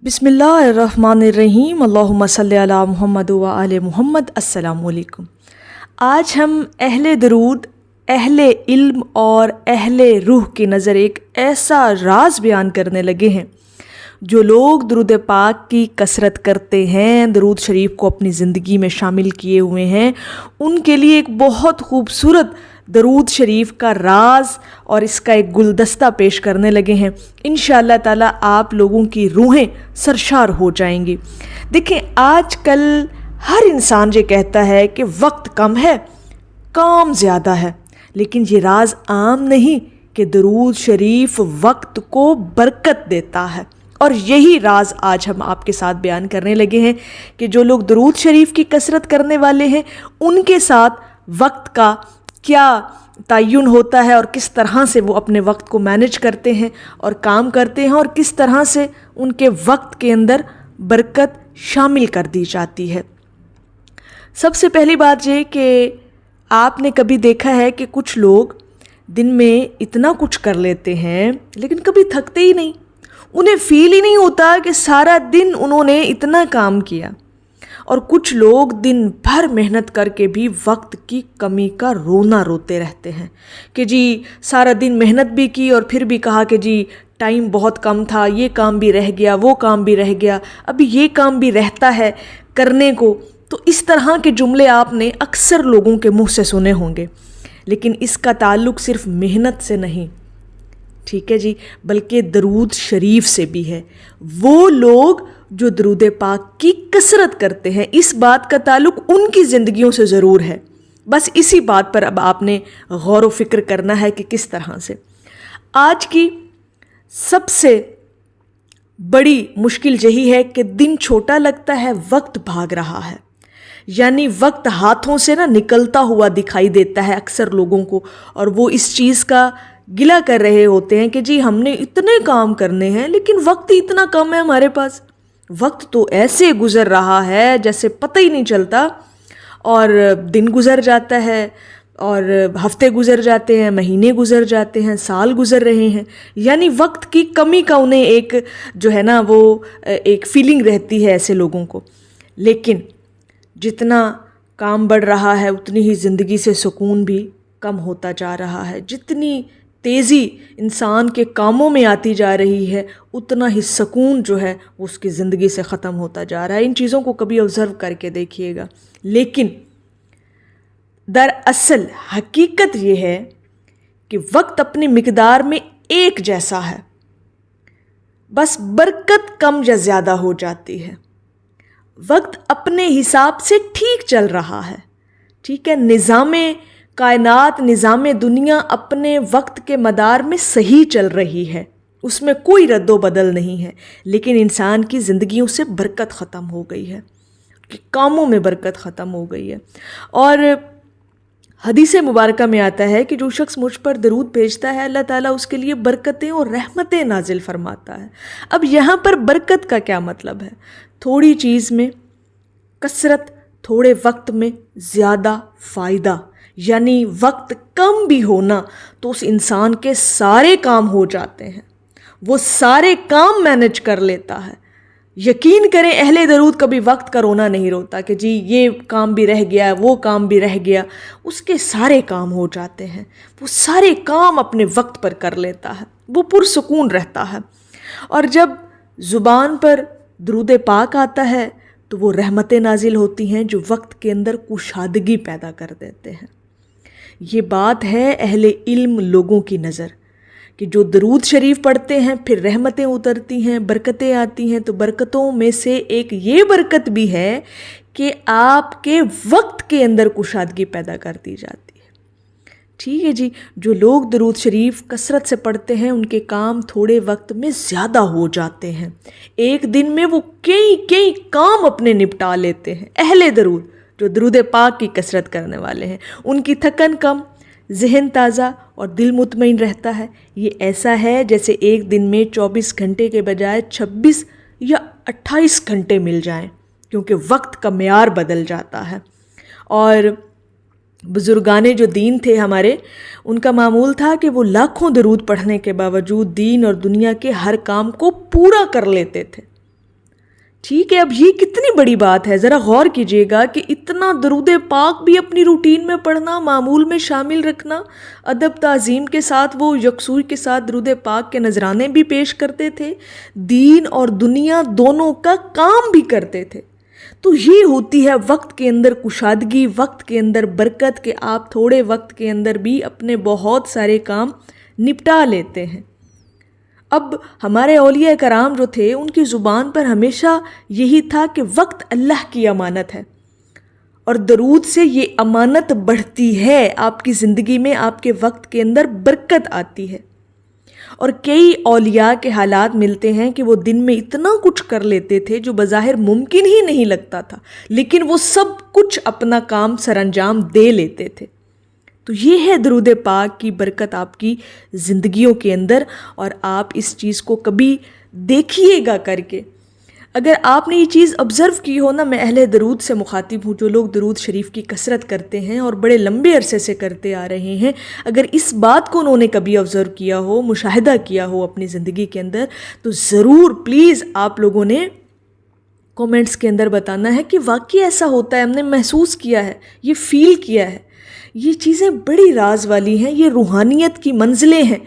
बिस्मिल्लाहिर्रहमानिर्रहीम अल्लाहुम्मा सल्ली अला मुहम्मद व आले मुहम्मद। अस्सलामु अलैकुम। आज हम अहले दरूद, अहले इल्म और अहले रूह की नज़र एक ऐसा राज बयान करने लगे हैं। जो लोग दरूद पाक की कसरत करते हैं, दरूद शरीफ को अपनी ज़िंदगी में शामिल किए हुए हैं, उनके लिए एक बहुत खूबसूरत दरूद शरीफ का राज और इसका एक गुलदस्ता पेश करने लगे हैं। इंशाअल्लाह ताला आप लोगों की रूहें सरशार हो जाएंगी। देखें, आजकल हर इंसान ये कहता है कि वक्त कम है, काम ज़्यादा है, लेकिन ये राज आम नहीं कि दरूद शरीफ वक्त को बरकत देता है। और यही राज आज हम आपके साथ बयान करने लगे हैं कि जो लोग दरूद शरीफ की कसरत करने वाले हैं, उनके साथ वक्त का क्या तयन होता है और किस तरह से वो अपने वक्त को मैनेज करते हैं और काम करते हैं, और किस तरह से उनके वक्त के अंदर बरकत शामिल कर दी जाती है। सबसे पहली बात ये कि आपने कभी देखा है कि कुछ लोग दिन में इतना कुछ कर लेते हैं लेकिन कभी थकते ही नहीं। उन्हें फील ही नहीं होता कि सारा दिन उन्होंने इतना काम किया। और कुछ लोग दिन भर मेहनत करके भी वक्त की कमी का रोना रोते रहते हैं कि जी सारा दिन मेहनत भी की और फिर भी कहा कि जी टाइम बहुत कम था, ये काम भी रह गया, वो काम भी रह गया, अभी ये काम भी रहता है करने को। तो इस तरह के जुमले आपने अक्सर लोगों के मुंह से सुने होंगे, लेकिन इसका ताल्लुक़ सिर्फ मेहनत से नहीं, ठीक है जी, बल्कि दरूद शरीफ से भी है। वो लोग जो दरूद पाक की कसरत करते हैं, इस बात का ताल्लुक़ उनकी ज़िंदगियों से ज़रूर है। बस इसी बात पर अब आपने गौर व फिक्र करना है कि किस तरह से। आज की सबसे बड़ी मुश्किल यही है कि दिन छोटा लगता है, वक्त भाग रहा है। यानी वक्त हाथों से ना निकलता हुआ दिखाई देता है अक्सर लोगों को, और वो इस चीज़ का गिला कर रहे होते हैं कि जी हमने इतने काम करने हैं लेकिन वक्त ही इतना कम है हमारे पास। वक्त तो ऐसे गुज़र रहा है जैसे पता ही नहीं चलता, और दिन गुज़र जाता है और हफ्ते गुज़र जाते हैं, महीने गुज़र जाते हैं, साल गुज़र रहे हैं। यानी वक्त की कमी का उन्हें एक जो है ना वो एक फीलिंग रहती है ऐसे लोगों को। लेकिन जितना काम बढ़ रहा है उतनी ही ज़िंदगी से सुकून भी कम होता जा रहा है। जितनी तेज़ी इंसान के कामों में आती जा रही है उतना ही सुकून जो है वो उसकी ज़िंदगी से ख़त्म होता जा रहा है। इन चीज़ों को कभी ऑब्ज़र्व करके देखिएगा। लेकिन दरअसल हकीकत ये है कि वक्त अपनी मिक़दार में एक जैसा है, बस बरकत कम या ज़्यादा हो जाती है। वक्त अपने हिसाब से ठीक चल रहा है, ठीक है, निज़ामे कायनात, निज़ामे दुनिया अपने वक्त के मदार में सही चल रही है, उसमें कोई रद्दो बदल नहीं है। लेकिन इंसान की ज़िंदगियों से बरकत ख़त्म हो गई है, कामों में बरकत ख़त्म हो गई है। और हदीस मुबारका में आता है कि जो शख्स मुझ पर दरूद भेजता है, अल्लाह ताला उसके लिए बरकतें और रहमतें नाजिल फरमाता है। अब यहाँ पर बरकत का क्या मतलब है? थोड़ी चीज़ में कसरत, थोड़े वक्त में ज़्यादा फ़ायदा। यानी वक्त कम भी होना तो उस इंसान के सारे काम हो जाते हैं, वो सारे काम मैनेज कर लेता है। यकीन करें, अहले दरूद कभी वक्त का रोना नहीं रोता कि जी ये काम भी रह गया, वो काम भी रह गया। उसके सारे काम हो जाते हैं, वो सारे काम अपने वक्त पर कर लेता है, वो पुरसुकून रहता है। और जब ज़ुबान पर दरूद पाक आता है तो वो रहमतें नाजिल होती हैं जो वक्त के अंदर कुशादगी पैदा कर देते हैं। ये बात है अहले इल्म लोगों की नज़र कि जो दरूद शरीफ पढ़ते हैं फिर रहमतें उतरती हैं, बरकतें आती हैं। तो बरकतों में से एक ये बरकत भी है कि आपके वक्त के अंदर कुशादगी पैदा कर दी जाती है, ठीक है जी। जो लोग दरूद शरीफ कसरत से पढ़ते हैं उनके काम थोड़े वक्त में ज़्यादा हो जाते हैं। एक दिन में वो कई काम अपने निपटा लेते हैं। अहले दरूद जो दरूद पाक की कसरत करने वाले हैं, उनकी थकन कम, जहन ताज़ा और दिल मुतमईन रहता है। ये ऐसा है जैसे एक दिन में 24 घंटे के बजाय 26 या 28 घंटे मिल जाएं, क्योंकि वक्त का मेयार बदल जाता है। और बुज़ुर्गाने जो दीन थे हमारे, उनका मामूल था कि वो लाखों दरूद पढ़ने के बावजूद दीन और दुनिया के हर काम को पूरा कर लेते थे। ٹھیک ہے، اب یہ کتنی بڑی بات ہے، ذرا غور کیجئے گا کہ اتنا درود پاک بھی اپنی روٹین میں پڑھنا، معمول میں شامل رکھنا، ادب تعظیم کے ساتھ وہ یکسوئی کے ساتھ درود پاک کے نذرانے بھی پیش کرتے تھے، دین اور دنیا دونوں کا کام بھی کرتے تھے۔ تو یہ ہوتی ہے وقت کے اندر کشادگی، وقت کے اندر برکت، کہ آپ تھوڑے وقت کے اندر بھی اپنے بہت سارے کام نپٹا لیتے ہیں۔ اب ہمارے اولیاء کرام جو تھے ان کی زبان پر ہمیشہ یہی تھا کہ وقت اللہ کی امانت ہے، اور درود سے یہ امانت بڑھتی ہے، آپ کی زندگی میں آپ کے وقت کے اندر برکت آتی ہے۔ اور کئی اولیاء کے حالات ملتے ہیں کہ وہ دن میں اتنا کچھ کر لیتے تھے جو بظاہر ممکن ہی نہیں لگتا تھا، لیکن وہ سب کچھ اپنا کام سر انجام دے لیتے تھے۔ تو یہ ہے درود پاک کی برکت آپ کی زندگیوں کے اندر، اور آپ اس چیز کو کبھی دیکھیے گا کر کے۔ اگر آپ نے یہ چیز آبزرو کی ہو نا، میں اہل درود سے مخاطب ہوں جو لوگ درود شریف کی کثرت کرتے ہیں اور بڑے لمبے عرصے سے کرتے آ رہے ہیں، اگر اس بات کو انہوں نے کبھی آبزرو کیا ہو، مشاہدہ کیا ہو اپنی زندگی کے اندر، تو ضرور پلیز آپ لوگوں نے کومنٹس کے اندر بتانا ہے کہ واقعی ایسا ہوتا ہے، ہم نے محسوس کیا ہے، یہ فیل کیا ہے۔ یہ چیزیں بڑی راز والی ہیں، یہ روحانیت کی منزلیں ہیں۔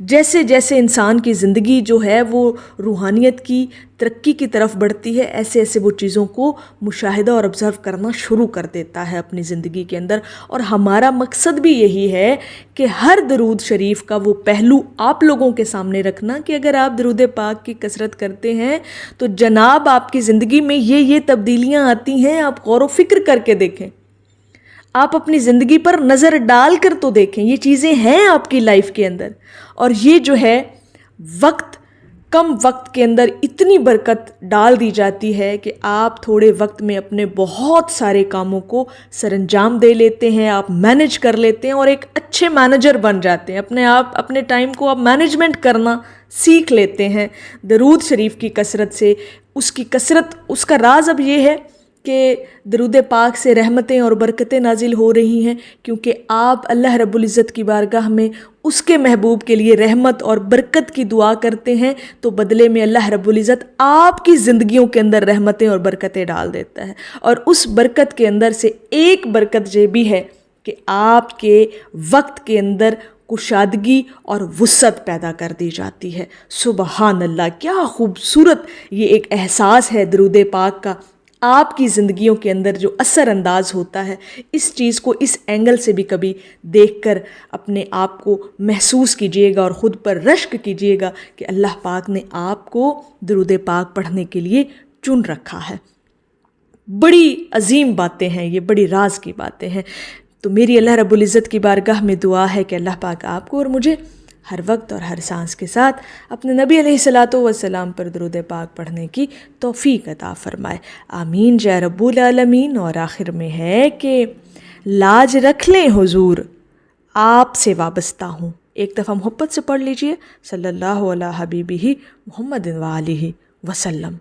جیسے جیسے انسان کی زندگی جو ہے وہ روحانیت کی ترقی کی طرف بڑھتی ہے، ایسے ایسے وہ چیزوں کو مشاہدہ اور آبزرو کرنا شروع کر دیتا ہے اپنی زندگی کے اندر۔ اور ہمارا مقصد بھی یہی ہے کہ ہر درود شریف کا وہ پہلو آپ لوگوں کے سامنے رکھنا کہ اگر آپ درود پاک کی کثرت کرتے ہیں تو جناب آپ کی زندگی میں یہ تبدیلیاں آتی ہیں، آپ غور و فکر کر کے دیکھیں، آپ اپنی زندگی پر نظر ڈال کر تو دیکھیں، یہ چیزیں ہیں آپ کی لائف کے اندر۔ اور یہ جو ہے کم وقت کے اندر اتنی برکت ڈال دی جاتی ہے کہ آپ تھوڑے وقت میں اپنے بہت سارے کاموں کو سر انجام دے لیتے ہیں، آپ مینج کر لیتے ہیں اور ایک اچھے مینیجر بن جاتے ہیں، اپنے ٹائم کو آپ مینجمنٹ کرنا سیکھ لیتے ہیں درود شریف کی کثرت سے۔ اس کا راز اب یہ ہے کہ درود پاک سے رحمتیں اور برکتیں نازل ہو رہی ہیں، کیونکہ آپ اللہ رب العزت کی بارگاہ میں اس کے محبوب کے لیے رحمت اور برکت کی دعا کرتے ہیں، تو بدلے میں اللہ رب العزت آپ کی زندگیوں کے اندر رحمتیں اور برکتیں ڈال دیتا ہے۔ اور اس برکت کے اندر سے ایک برکت یہ بھی ہے کہ آپ کے وقت کے اندر کشادگی اور وسعت پیدا کر دی جاتی ہے۔ سبحان اللہ، کیا خوبصورت یہ ایک احساس ہے درود پاک کا، آپ کی زندگیوں کے اندر جو اثر انداز ہوتا ہے۔ اس چیز کو اس اینگل سے بھی کبھی دیکھ کر اپنے آپ کو محسوس کیجئے گا اور خود پر رشک کیجئے گا کہ اللہ پاک نے آپ کو درود پاک پڑھنے کے لیے چن رکھا ہے۔ بڑی عظیم باتیں ہیں یہ، بڑی راز کی باتیں ہیں۔ تو میری اللہ رب العزت کی بارگاہ میں دعا ہے کہ اللہ پاک آپ کو اور مجھے ہر وقت اور ہر سانس کے ساتھ اپنے نبی علیہ الصلاۃ والسلام پر درود پاک پڑھنے کی توفیق عطا فرمائے، آمین یا رب العالمین۔ اور آخر میں ہے کہ لاج رکھ لیں حضور، آپ سے وابستہ ہوں۔ ایک دفعہ محبت سے پڑھ لیجئے، صلی اللہ علیہ حبیبہ محمد وآلہ وسلم۔